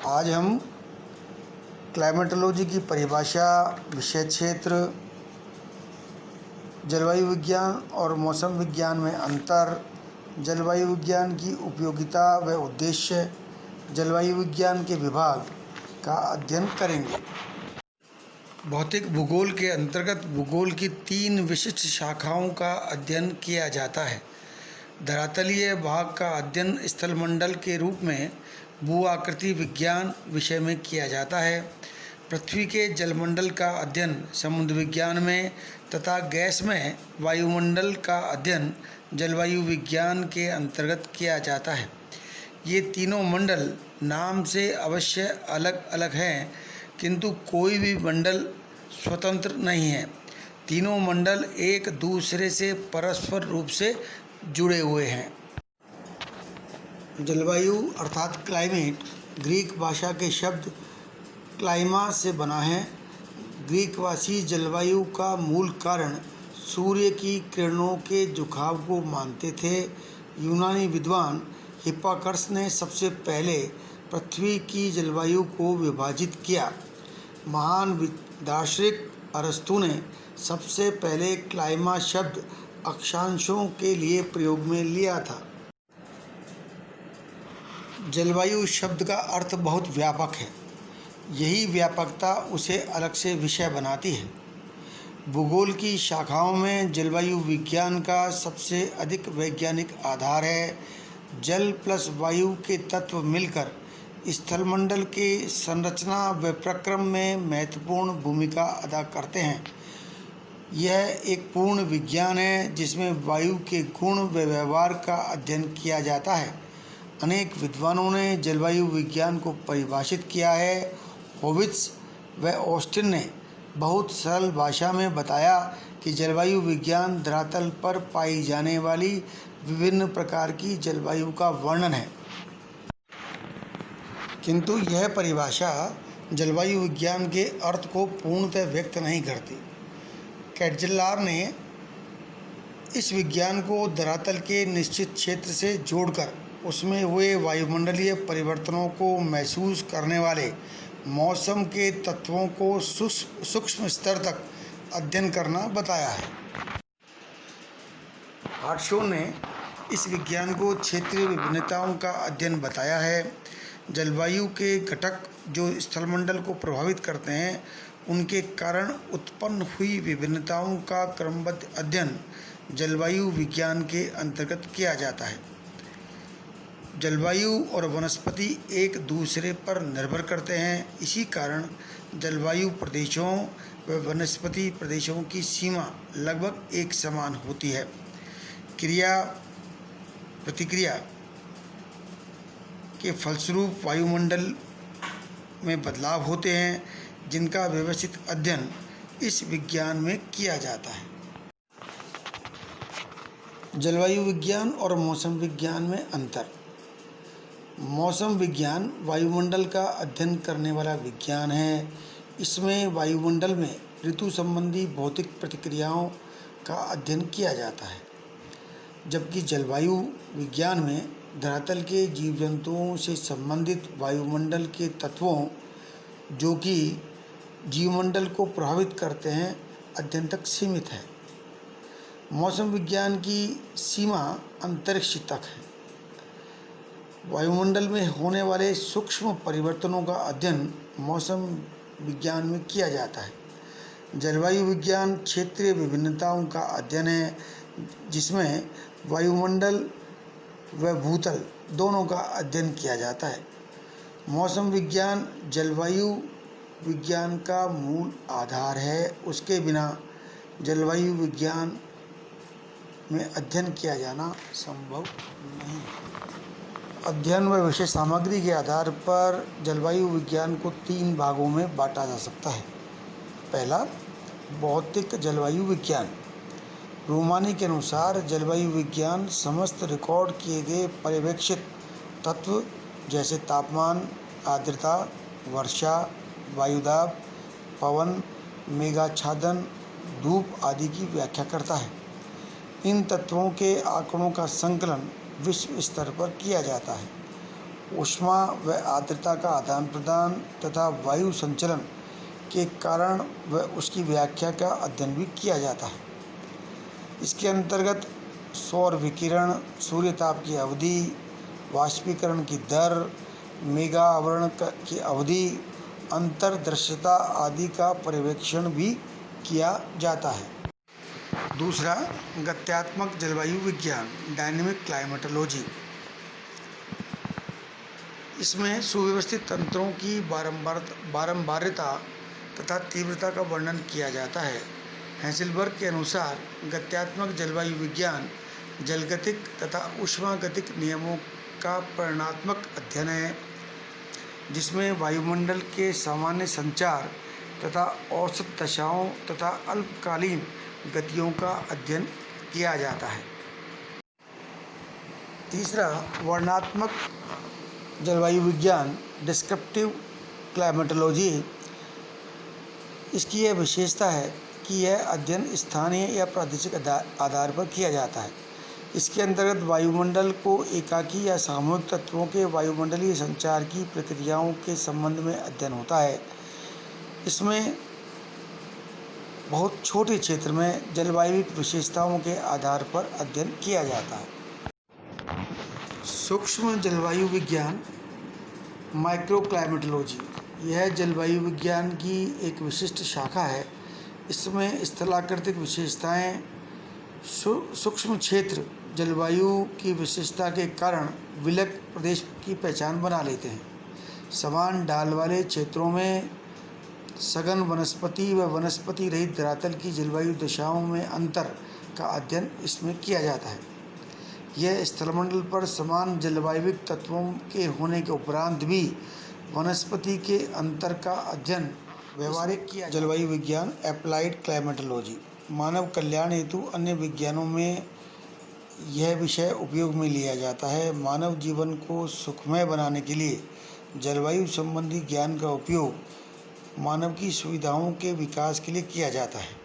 आज हम क्लाइमेटोलॉजी की परिभाषा, विषय क्षेत्र, जलवायु विज्ञान और मौसम विज्ञान में अंतर, जलवायु विज्ञान की उपयोगिता व उद्देश्य, जलवायु विज्ञान के विभाग का अध्ययन करेंगे। भौतिक भूगोल के अंतर्गत भूगोल की 3 विशिष्ट शाखाओं का अध्ययन किया जाता है। धरातलीय भाग का अध्ययन स्थलमंडल के रूप में भू आकृति विज्ञान विषय में किया जाता है। पृथ्वी के जलमंडल का अध्ययन समुद्र विज्ञान में तथा गैस में वायुमंडल का अध्ययन जलवायु विज्ञान के अंतर्गत किया जाता है। ये तीनों मंडल नाम से अवश्य अलग अलग हैं, किंतु कोई भी मंडल स्वतंत्र नहीं है। तीनों मंडल एक दूसरे से परस्पर रूप से जुड़े हुए हैं। जलवायु अर्थात क्लाइमेट ग्रीक भाषा के शब्द क्लाइमा से बना है। ग्रीकवासी जलवायु का मूल कारण सूर्य की किरणों के झुकाव को मानते थे। यूनानी विद्वान हिप्पार्कस ने सबसे पहले पृथ्वी की जलवायु को विभाजित किया। महान दार्शनिक अरस्तु ने सबसे पहले क्लाइमा शब्द अक्षांशों के लिए प्रयोग में लिया था। जलवायु शब्द का अर्थ बहुत व्यापक है। यही व्यापकता उसे अलग से विषय बनाती है। भूगोल की शाखाओं में जलवायु विज्ञान का सबसे अधिक वैज्ञानिक आधार है। जल प्लस वायु के तत्व मिलकर स्थलमंडल के संरचना व प्रक्रम में महत्वपूर्ण भूमिका अदा करते हैं। यह एक पूर्ण विज्ञान है जिसमें वायु के गुण व व्यवहार का अध्ययन किया जाता है। अनेक विद्वानों ने जलवायु विज्ञान को परिभाषित किया है। होवित्ज व ऑस्टिन ने बहुत सरल भाषा में बताया कि जलवायु विज्ञान धरातल पर पाई जाने वाली विभिन्न प्रकार की जलवायु का वर्णन है। किंतु यह परिभाषा जलवायु विज्ञान के अर्थ को पूर्णतः व्यक्त नहीं करती। कैटजलार ने इस विज्ञान को धरातल के निश्चित क्षेत्र से जोड़कर उसमें हुए वायुमंडलीय परिवर्तनों को महसूस करने वाले मौसम के तत्वों को सूक्ष्म स्तर तक अध्ययन करना बताया है। हार्टशॉ ने इस विज्ञान को क्षेत्रीय विभिन्नताओं का अध्ययन बताया है। जलवायु के घटक जो स्थलमंडल को प्रभावित करते हैं, उनके कारण उत्पन्न हुई विभिन्नताओं का क्रमबद्ध अध्ययन जलवायु विज्ञान के अंतर्गत किया जाता है। जलवायु और वनस्पति एक दूसरे पर निर्भर करते हैं। इसी कारण जलवायु प्रदेशों व वनस्पति प्रदेशों की सीमा लगभग एक समान होती है। क्रिया प्रतिक्रिया के फलस्वरूप वायुमंडल में बदलाव होते हैं, जिनका व्यवस्थित अध्ययन इस विज्ञान में किया जाता है। जलवायु विज्ञान और मौसम विज्ञान में अंतर। मौसम विज्ञान वायुमंडल का अध्ययन करने वाला विज्ञान है। इसमें वायुमंडल में ऋतु संबंधी भौतिक प्रतिक्रियाओं का अध्ययन किया जाता है, जबकि जलवायु विज्ञान में धरातल के जीव जंतुओं से संबंधित वायुमंडल के तत्वों जो कि जीवमंडल को प्रभावित करते हैं अध्ययन तक सीमित है। मौसम विज्ञान की सीमा अंतरिक्ष तक है। वायुमंडल में होने वाले सूक्ष्म परिवर्तनों का अध्ययन मौसम विज्ञान में किया जाता है। जलवायु विज्ञान क्षेत्रीय विभिन्नताओं का अध्ययन है, जिसमें वायुमंडल व भूतल दोनों का अध्ययन किया जाता है। मौसम विज्ञान जलवायु विज्ञान का मूल आधार है। उसके बिना जलवायु विज्ञान में अध्ययन किया जाना संभव नहीं है। अध्ययन व विषय सामग्री के आधार पर जलवायु विज्ञान को 3 भागों में बांटा जा सकता है। पहला, भौतिक जलवायु विज्ञान। रोमानी के अनुसार जलवायु विज्ञान समस्त रिकॉर्ड किए गए पर्यवेक्षित तत्व जैसे तापमान, आर्द्रता, वर्षा, वायुदाब, पवन, मेघाच्छादन, धूप आदि की व्याख्या करता है। इन तत्वों के आंकड़ों का संकलन विश्व स्तर पर किया जाता है ऊष्मा व आर्द्रता का आदान प्रदान तथा वायु संचलन के कारण व उसकी व्याख्या का अध्ययन भी किया जाता है। इसके अंतर्गत सौर विकिरण, सूर्य ताप की अवधि, वाष्पीकरण की दर, मेघा आवरण की अवधि, अंतर्दृश्यता आदि का पर्यवेक्षण भी किया जाता है। दूसरा, गत्यात्मक जलवायु विज्ञान, डायनेमिक क्लाइमेटोलॉजी। इसमें सुव्यवस्थित तंत्रों की बारंबारिता तथा तीव्रता का वर्णन किया जाता है। हैंसेलबर्ग के अनुसार गत्यात्मक जलवायु विज्ञान जलगतिक तथा ऊष्मागतिक नियमों का परिमाणात्मक अध्ययन है, जिसमें वायुमंडल के सामान्य संचार तथा औसत दशाओं तथा अल्पकालीन गतियों का अध्ययन किया जाता है। तीसरा, वर्णनात्मक जलवायु विज्ञान, डिस्क्रिप्टिव क्लाइमेटोलॉजी। इसकी यह विशेषता है कि यह अध्ययन स्थानीय या प्रादेशिक आधार पर किया जाता है। इसके अंतर्गत वायुमंडल को एकाकी या सामूहिक तत्वों के वायुमंडलीय संचार की प्रक्रियाओं के संबंध में अध्ययन होता है। इसमें बहुत छोटे क्षेत्र में जलवायु विशेषताओं के आधार पर अध्ययन किया जाता है। सूक्ष्म जलवायु विज्ञान, माइक्रो क्लाइमेटोलॉजी। यह जलवायु विज्ञान की एक विशिष्ट शाखा है। इसमें स्थलाकृतिक विशेषताएं सूक्ष्म क्षेत्र जलवायु की विशेषता के कारण विलग प्रदेश की पहचान बना लेते हैं। समान ढाल वाले क्षेत्रों में सघन वनस्पति व वनस्पति रहित धरातल की जलवायु दशाओं में अंतर का अध्ययन इसमें किया जाता है। यह स्थलमंडल पर समान जलवायविक तत्वों के होने के उपरांत भी वनस्पति के अंतर का अध्ययन व्यवहारिक किया। जलवायु विज्ञान, एप्लाइड क्लाइमेटोलॉजी। मानव कल्याण हेतु अन्य विज्ञानों में यह विषय उपयोग में लिया जाता है। मानव जीवन को सुखमय बनाने के लिए जलवायु संबंधी ज्ञान का उपयोग मानव की सुविधाओं के विकास के लिए किया जाता है।